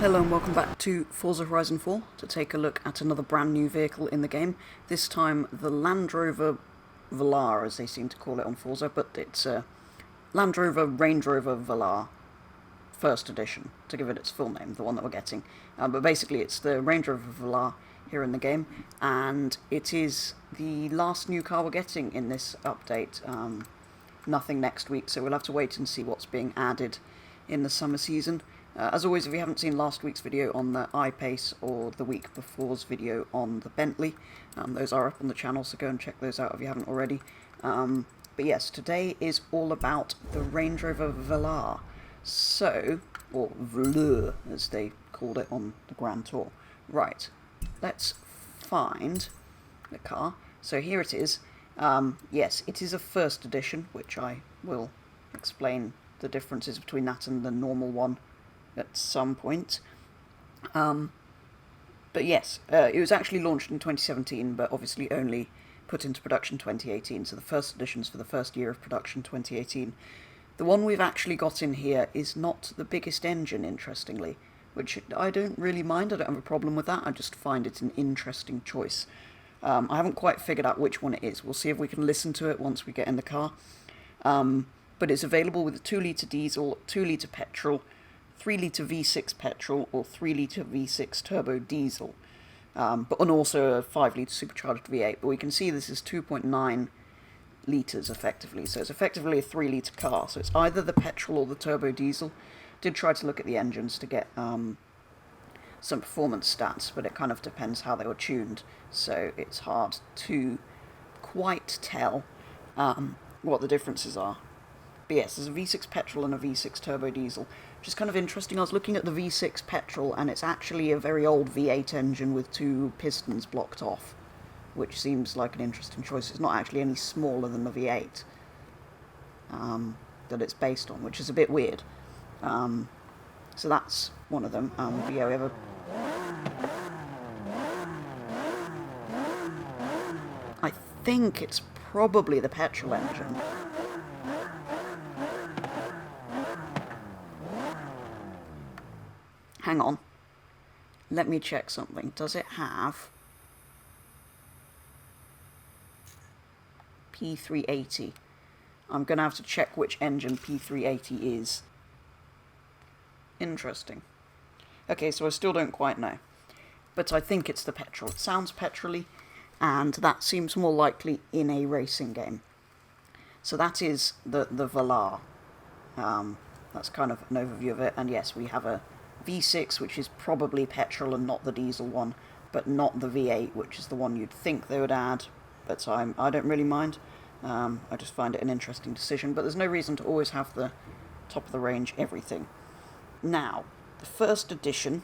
Hello and welcome back to Forza Horizon 4 to take a look at another brand new vehicle in the game. This time the Land Rover Velar, as they seem to call it on Forza, but it's Land Rover Range Rover Velar First Edition, to give it its full name, the one that we're getting. But basically it's the Range Rover Velar here in the game, and it is the last new car we're getting in this update. Nothing next week, so we'll have to wait and see what's being added in the summer season. As always, if you haven't seen last week's video on the I-Pace or the week before's video on the Bentley, those are up on the channel, so go and check those out if you haven't already. But yes, today is all about the Range Rover Velar. So, or Velar, as they called it on the Grand Tour. Right, let's find the car. So here it is. Yes, it is a first edition, which I will explain the differences between that and the normal one at some point. But yes, it was actually launched in 2017, but obviously only put into production 2018, so the first edition's for the first year of production, 2018. The one we've actually got in here is not the biggest engine, interestingly, which I don't really mind. I don't have a problem with that. I just find it an interesting choice. I haven't quite figured out which one it is. We'll see if we can listen to it once we get in the car. But it's available with a 2-litre diesel, 2-litre petrol, 3-litre V6 petrol, or 3-litre V6 turbo diesel, and also a 5-litre supercharged V8. But we can see this is 2.9 litres effectively, so it's effectively a 3-litre car. So it's either the petrol or the turbo diesel. Did try to look at the engines to get some performance stats, but it kind of depends how they were tuned, so it's hard to quite tell what the differences are. But yes, there's a V6 petrol and a V6 turbo diesel, which is kind of interesting. I was looking at the V6 petrol, and it's actually a very old V8 engine with 2 pistons blocked off, which seems like an interesting choice. It's not actually any smaller than the V8 that it's based on, which is a bit weird. So that's one of them. But yeah, we have a... I think it's probably the petrol engine. Hang on. Let me check something. Does it have P380? I'm going to have to check which engine P380 is. Interesting. Okay, so I still don't quite know. But I think it's the petrol. It sounds petrol-y, and that seems more likely in a racing game. So that is the Velar. That's kind of an overview of it. And yes, we have a V6, which is probably petrol and not the diesel one, but not the V8, which is the one you'd think they would add, but I don't really mind. I just find it an interesting decision, but there's no reason to always have the top of the range everything. Now, the first edition,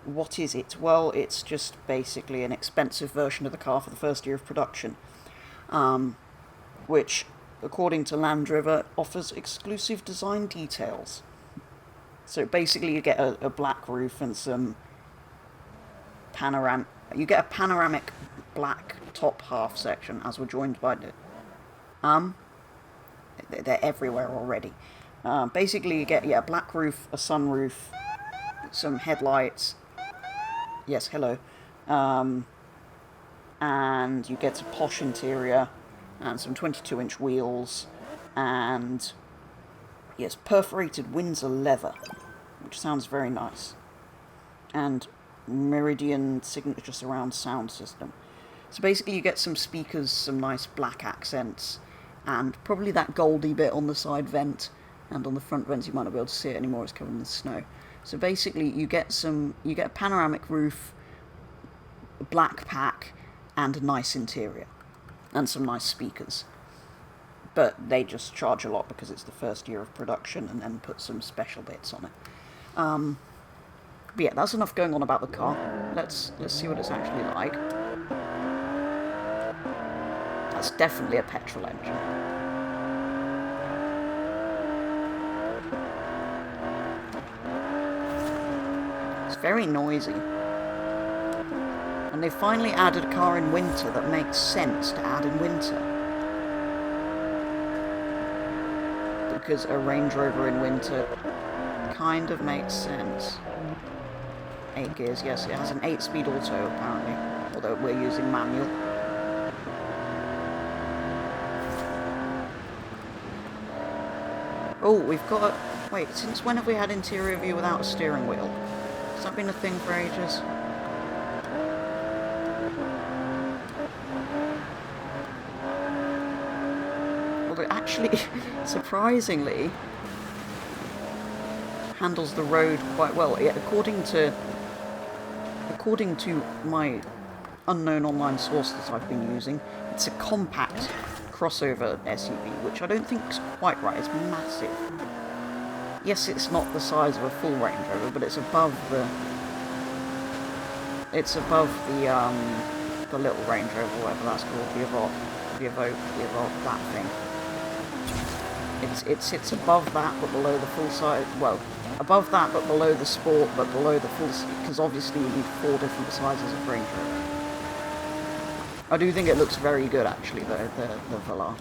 what is it? Well, it's just basically an expensive version of the car for the first year of production, which, according to Land Rover, offers exclusive design details. So basically you get a black roof and some you get a panoramic black top half section, as we're joined by the... They're everywhere already. Basically you get, a black roof, a sunroof, some headlights. Yes, hello. And you get a posh interior, and some 22-inch wheels, and... yes, perforated Windsor leather, which sounds very nice. And Meridian signature surround sound system. So basically you get some speakers, some nice black accents, and probably that goldy bit on the side vent, and on the front vents you might not be able to see it anymore, it's covered in snow. So basically you get a panoramic roof, a black pack, and a nice interior, and some nice speakers. But they just charge a lot because it's the first year of production, and then put some special bits on it. But yeah, that's enough going on about the car. Let's see what it's actually like. That's definitely a petrol engine. It's very noisy. And they finally added a car in winter that makes sense to add in winter. Because a Range Rover in winter kind of makes sense. 8 gears, yes. It has an 8-speed auto, apparently. Although we're using manual. Oh, we've got a... Wait, since when have we had interior view without a steering wheel? Has that been a thing for ages? Although it actually, surprisingly, handles the road quite well. Yeah, according to my unknown online source that I've been using, it's a compact crossover SUV, which I don't think is quite right. It's massive. Yes, it's not the size of a full Range Rover, but it's above the little Range Rover, whatever that's called, the Evoque, that thing. It sits above that, but below the full size. Well, above that, but below the Sport, but below the full. Because obviously you need 4 different sizes of Range Rover. I do think it looks very good, actually, though, the Velar.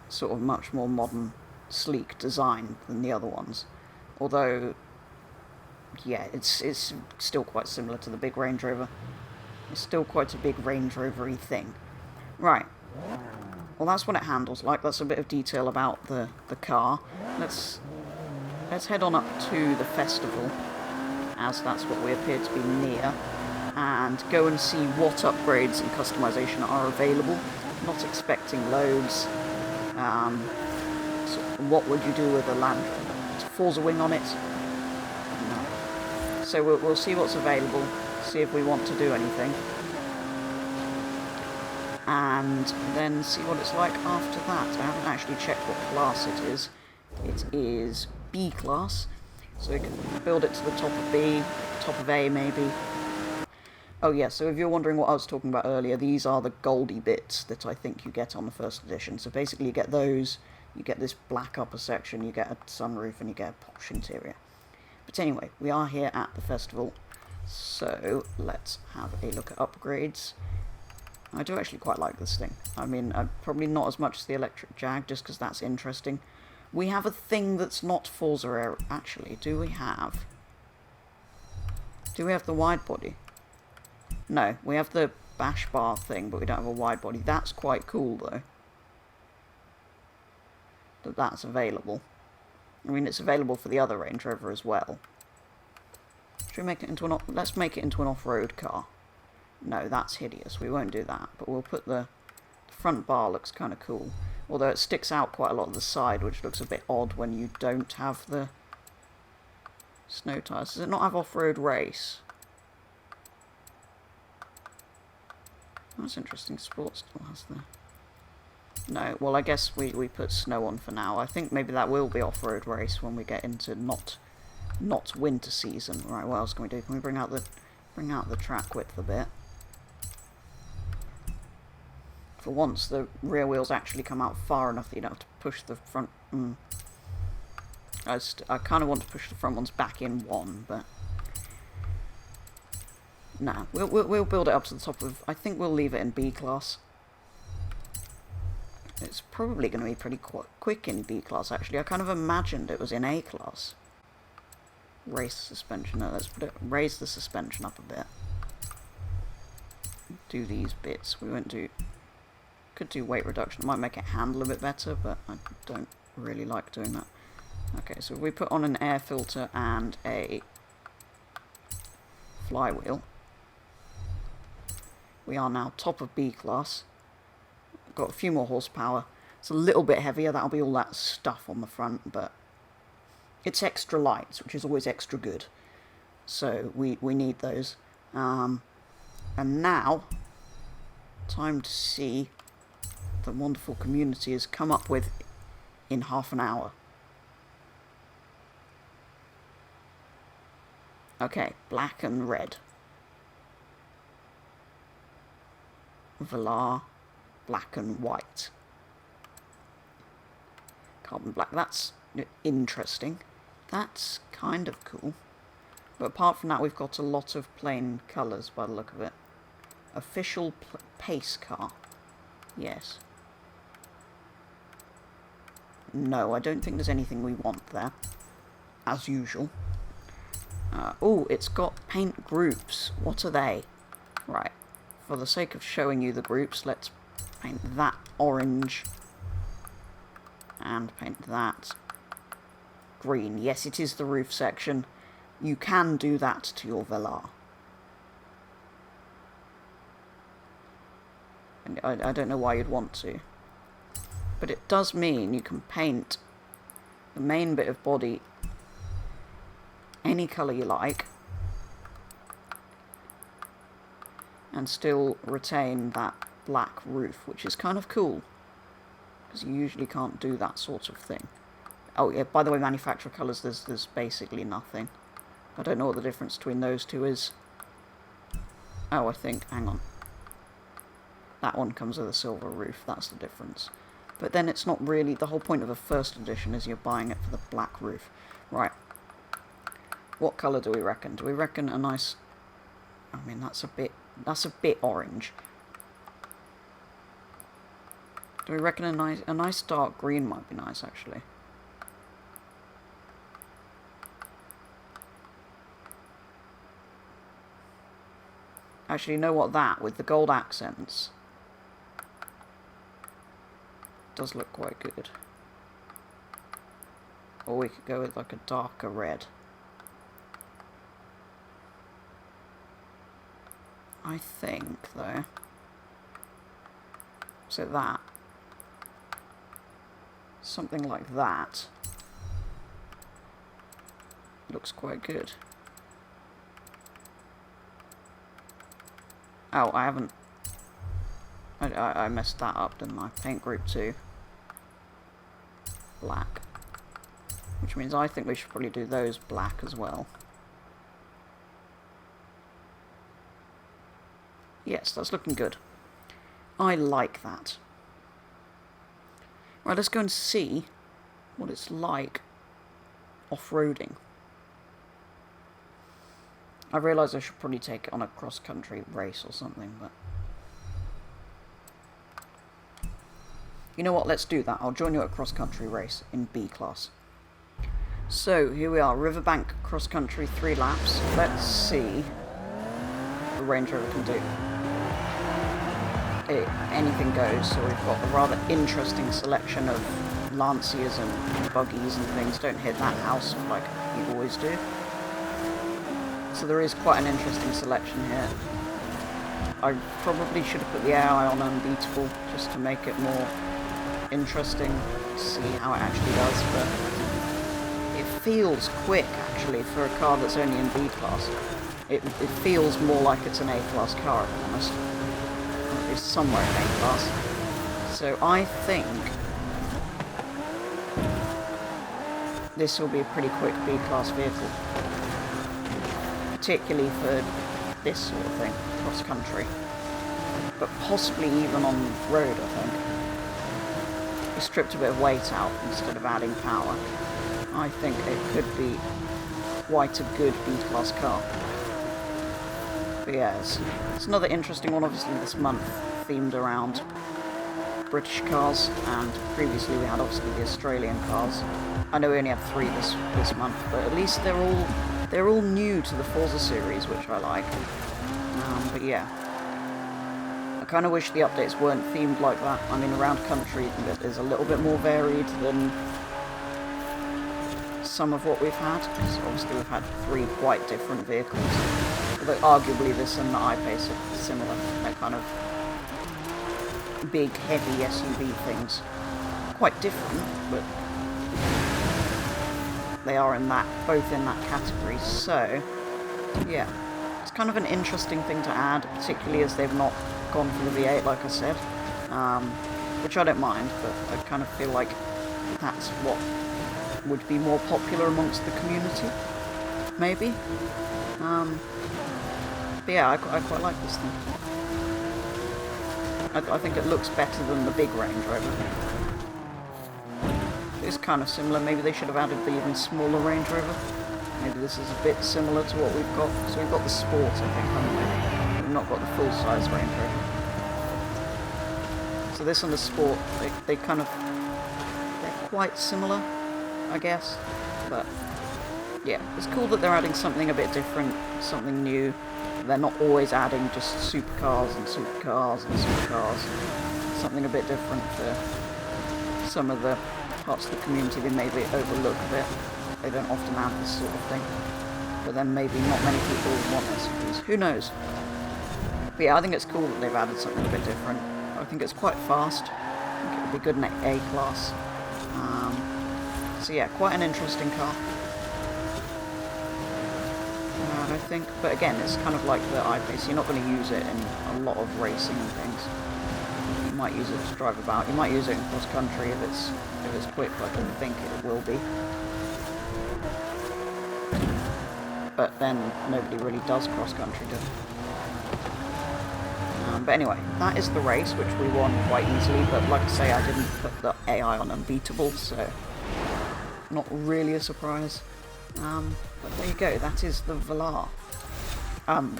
Sort of much more modern, sleek design than the other ones. Although, yeah, it's still quite similar to the big Range Rover. It's still quite a big Range Rover-y thing. Right. Well, that's what it handles like. That's a bit of detail about the car. Let's head on up to the festival, as that's what we appear to be near, and go and see what upgrades and customization are available. Not expecting loads. So what would you do with a Land Rover? Is Forza wing on it? No. So we'll see what's available, see if we want to do anything, and then see what it's like after that. I haven't actually checked what class it is. It is B class, so we can build it to the top of B, top of A maybe. Oh yeah, so if you're wondering what I was talking about earlier, these are the goldy bits that I think you get on the first edition. So basically you get those, you get this black upper section, you get a sunroof, and you get a posh interior. But anyway, we are here at the festival, so let's have a look at upgrades. I do actually quite like this thing. I mean, probably not as much as the electric Jag, just because that's interesting. We have a thing that's not Forza Air, actually. Do we have the wide body? No, we have the bash bar thing, but we don't have a wide body. That's quite cool, though, that's available. I mean, it's available for the other Range Rover as well. Should we make it into let's make it into an off-road car. No, that's hideous. We won't do that, but we'll put the front bar looks kind of cool. Although it sticks out quite a lot of the side, which looks a bit odd when you don't have the snow tyres. Does it not have off-road race? That's interesting. Sport still has the... No, well, I guess we put snow on for now. I think maybe that will be off-road race when we get into not winter season. Right, what else can we do? Can we bring out the track width a bit? For once, the rear wheels actually come out far enough that you don't have to push the front... I kind of want to push the front ones back in one, but... Nah, we'll build it up to the top of... I think we'll leave it in B class. It's probably going to be pretty quick in B class, actually. I kind of imagined it was in A class. Raise the suspension. No, let's raise the suspension up a bit. Do these bits. We won't do... Could do weight reduction. It might make it handle a bit better, but I don't really like doing that. Okay, so if we put on an air filter and a flywheel, we are now top of B class. Got a few more horsepower. It's a little bit heavier. That'll be all that stuff on the front, but it's extra lights, which is always extra good. So we need those. And now, time to see the wonderful community has come up with in half an hour. Okay, black and red. Velar, black and white. Carbon black, that's interesting. That's kind of cool. But apart from that, we've got a lot of plain colours by the look of it. Official pace car. Yes. No, I don't think there's anything we want there. As usual. Oh, it's got paint groups. What are they? Right. For the sake of showing you the groups, let's paint that orange. And paint that green. Yes, it is the roof section. You can do that to your Velar. And I don't know why you'd want to. But it does mean you can paint the main bit of body any colour you like and still retain that black roof, which is kind of cool because you usually can't do that sort of thing. Oh yeah, by the way, manufacturer colours, there's basically nothing. I don't know what the difference between those two is. Oh, I think, hang on. That one comes with a silver roof, that's the difference. But then it's not really, the whole point of a first edition is you're buying it for the black roof. Right. What colour do we reckon? Do we reckon a nice... I mean, that's a bit orange. Do we reckon a nice dark green might be nice, actually? Actually, you know what, that, with the gold accents, does look quite good. Or we could go with like a darker red. I think, though. So that. Something like that. Looks quite good. Oh, I haven't... I messed that up, didn't I? Paint group 2. Black. Which means I think we should probably do those black as well. Yes, that's looking good. I like that. Right, let's go and see what it's like off-roading. I realise I should probably take it on a cross-country race or something, but... You know what, let's do that. I'll join you at a cross-country race in B class. So, here we are, Riverbank cross-country, 3 laps. Let's see what the Range Rover can do. Anything goes, so we've got a rather interesting selection of Lanciers and buggies and things. Don't hit that house like you always do. So there is quite an interesting selection here. I probably should have put the AI on unbeatable just to make it more interesting to see how it actually does, but it feels quick actually for a car that's only in B class. It feels more like it's an A class car, if I'm honest. Or at least somewhere in A class. So I think this will be a pretty quick B class vehicle. Particularly for this sort of thing, cross country. But possibly even on road, I think. We stripped a bit of weight out instead of adding power. I think it could be quite a good B-class car. But yeah, it's another interesting one, obviously this month, themed around British cars, and previously we had obviously the Australian cars. I know we only have 3 this month, but at least they're all new to the Forza series, which I like. But yeah, I kind of wish the updates weren't themed like that. I mean, around country is a little bit more varied than some of what we've had. So obviously we've had 3 quite different vehicles. Although arguably this and the I-Pace are similar. They're kind of big, heavy SUV things. Quite different, but they are both in that category. So yeah, it's kind of an interesting thing to add, particularly as they've not gone for the V8, like I said, which I don't mind, but I kind of feel like that's what would be more popular amongst the community, maybe. But yeah, I quite like this thing. I think it looks better than the big Range Rover. It's kind of similar. Maybe they should have added the even smaller Range Rover. Maybe this is a bit similar to what we've got. So we've got the Sport, I think, haven't we? We've not got the full-size Range Rover. So this and the Sport, they're quite similar, I guess. But yeah, it's cool that they're adding something a bit different, something new. They're not always adding just supercars and supercars and supercars. Something a bit different for some of the parts of the community they maybe overlook a bit. They don't often have this sort of thing. But then maybe not many people want SUVs. Who knows? But yeah, I think it's cool that they've added something a bit different. I think it's quite fast. I think it would be good in A-class. So yeah, quite an interesting car. I think, but again, it's kind of like the I-Pace. You're not going to use it in a lot of racing and things. You might use it to drive about. You might use it in cross country if it's quick, like I think it will be. But then nobody really does cross country, does it? But anyway, that is the race, which we won quite easily. But like I say, I didn't put the AI on unbeatable, so not really a surprise. But there you go, that is the Velar,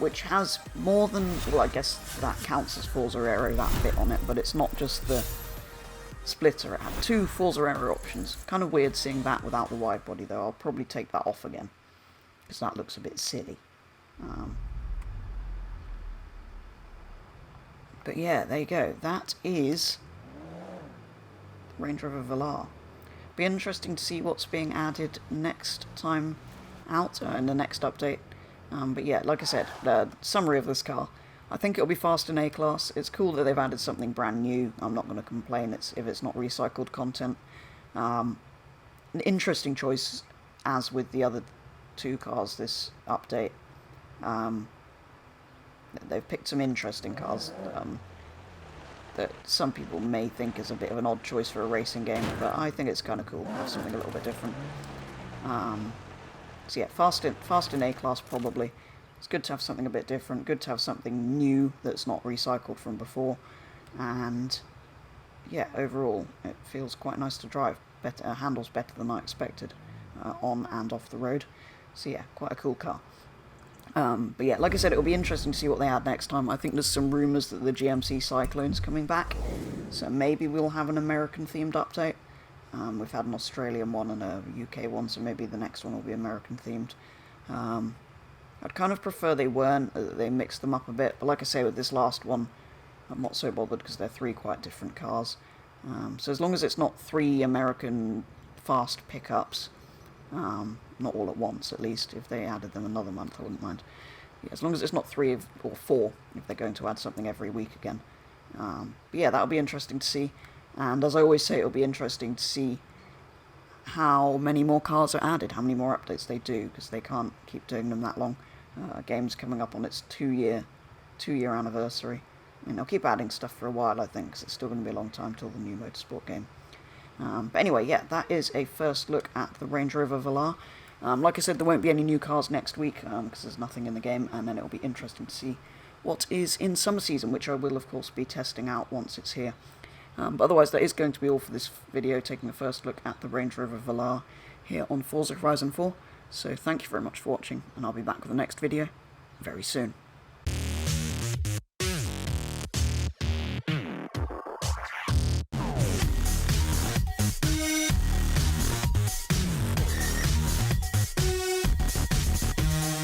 which has more than, well, I guess that counts as Forza Aero, that bit on it, but it's not just the splitter. It had 2 Forza Aero options. Kind of weird seeing that without the wide body, though. I'll probably take that off again, because that looks a bit silly. But yeah, there you go. That is Range Rover Velar. Be interesting to see what's being added next time out, in the next update. But yeah, like I said, the summary of this car. I think it'll be fast in A-Class. It's cool that they've added something brand new. I'm not going to complain if it's not recycled content. An interesting choice, as with the other 2 cars this update. They've picked some interesting cars that some people may think is a bit of an odd choice for a racing game, but I think it's kind of cool to have something a little bit different. So yeah, fast in A-Class probably. It's good to have something a bit different, good to have something new that's not recycled from before, and yeah, overall it feels quite nice to drive. Handles better than I expected on and off the road. So yeah, quite a cool car. But yeah, like I said, it'll be interesting to see what they add next time. I think there's some rumours that the GMC Cyclone's coming back, so maybe we'll have an American-themed update. We've had an Australian one and a UK one, so maybe the next one will be American-themed. I'd kind of prefer they weren't, they mixed them up a bit, but like I say, with this last one, I'm not so bothered because they're 3 quite different cars. So as long as it's not 3 American fast pickups, not all at once at least. If they added them another month, I wouldn't mind. Yeah, as long as it's not 3 or 4, if they're going to add something every week again. But yeah, that'll be interesting to see. And as I always say, it'll be interesting to see how many more cars are added, how many more updates they do, because they can't keep doing them that long. Game's coming up on its 2-year anniversary. I mean, they'll keep adding stuff for a while, I think, because it's still going to be a long time till the new motorsport game. But anyway, yeah, that is a first look at the Range Rover Velar. Like I said, there won't be any new cars next week, because there's nothing in the game, and then it'll be interesting to see what is in summer season, which I will, of course, be testing out once it's here. But otherwise, that is going to be all for this video, taking a first look at the Range Rover Velar here on Forza Horizon 4. So thank you very much for watching, and I'll be back with the next video very soon.